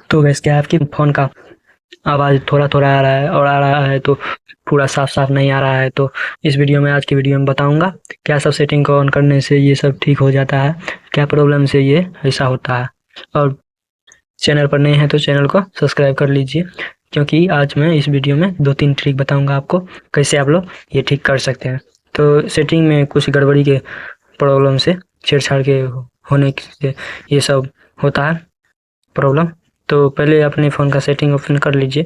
तो गैस क्या है, आपके फ़ोन का आवाज़ थोड़ा-थोड़ा आ रहा है और आ रहा है तो पूरा साफ-साफ नहीं आ रहा है। तो इस वीडियो में, आज की वीडियो में बताऊँगा क्या सब सेटिंग को ऑन करने से ये सब ठीक हो जाता है, क्या प्रॉब्लम से ये ऐसा होता है। और चैनल पर नए हैं तो चैनल को सब्सक्राइब कर लीजिए, क्योंकि आज मैं इस वीडियो में 2-3 ट्रिक बताऊँगा आपको कैसे आप लोग ये ठीक कर सकते हैं। तो सेटिंग में कुछ गड़बड़ी के प्रॉब्लम से, छेड़छाड़ के होने से ये सब होता है प्रॉब्लम। तो पहले अपने फ़ोन का सेटिंग ओपन कर लीजिए।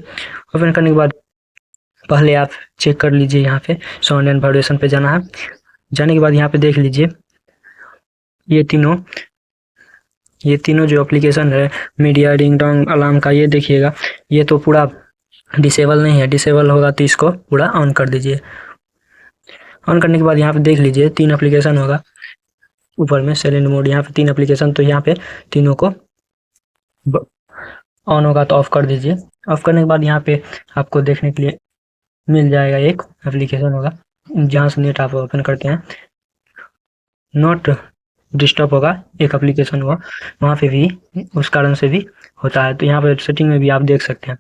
ओपन करने के बाद पहले आप चेक कर लीजिए, यहाँ पे साउंड एंड वाइब्रेशन पे जाना है। जाने के बाद यहाँ पे देख लीजिए ये तीनों जो एप्लीकेशन है, मीडिया, रिंगटोन, अलार्म का, ये देखिएगा ये तो पूरा डिसेबल नहीं है। डिसेबल होगा तो इसको पूरा ऑन कर दीजिए। ऑन करने के बाद यहाँ पे देख लीजिए 3 एप्लीकेशन होगा ऊपर में, साइलेंट मोड, यहाँ पे 3 एप्लीकेशन, तो यहाँ पे तीनों को ऑन होगा तो ऑफ कर दीजिए। ऑफ करने के बाद यहाँ पे आपको देखने के लिए मिल जाएगा एक एप्लीकेशन होगा, जहाँ से नेट आप ओपन करते हैं, नॉट डिस्टर्ब होगा एक एप्लीकेशन हुआ, वहाँ पे भी उस कारण से भी होता है। तो यहाँ पे सेटिंग में भी आप देख सकते हैं।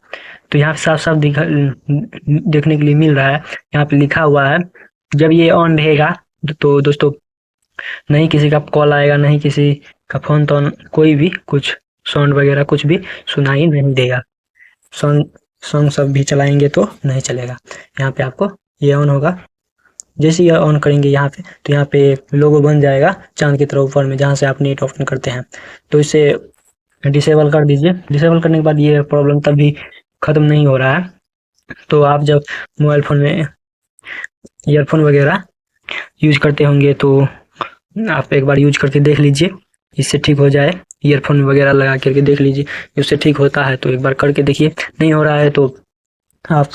तो यहाँ पे साफ-साफ देखने के लिए मिल रहा है, यहाँ पे लिखा हुआ है जब ये ऑन रहेगा तो दोस्तों नहीं किसी का कॉल आएगा, नहीं किसी का फ़ोन तो कोई भी कुछ साउंड वगैरह कुछ भी सुनाई नहीं देगा। सॉन्ग सब भी चलाएंगे तो नहीं चलेगा। यहाँ पे आपको ये ऑन होगा, जैसे ही ऑन करेंगे यहाँ पे तो यहाँ पे लोगो बन जाएगा चांद की तरह ऊपर में, जहाँ से आप नेट ओपन करते हैं। तो इसे डिसेबल कर दीजिए। डिसेबल करने के बाद ये प्रॉब्लम तभी ख़त्म नहीं हो रहा है। तो आप जब मोबाइल फ़ोन में ईयरफोन वगैरह यूज करते होंगे तो आप एक बार यूज करके देख लीजिए, इससे ठीक हो जाए। ईयरफोन वगैरह लगा करके देख लीजिए, उससे ठीक होता है तो एक बार करके देखिए। नहीं हो रहा है तो आप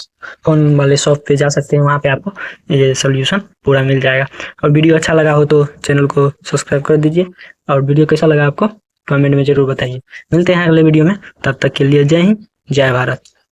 फ़ोन वाले शॉप पे जा सकते हैं, वहाँ पे आपको ये सॉल्यूशन पूरा मिल जाएगा। और वीडियो अच्छा लगा हो तो चैनल को सब्सक्राइब कर दीजिए, और वीडियो कैसा लगा आपको कमेंट में ज़रूर बताइए। मिलते हैं अगले वीडियो में, तब तक के लिए जय हिंद, जय भारत।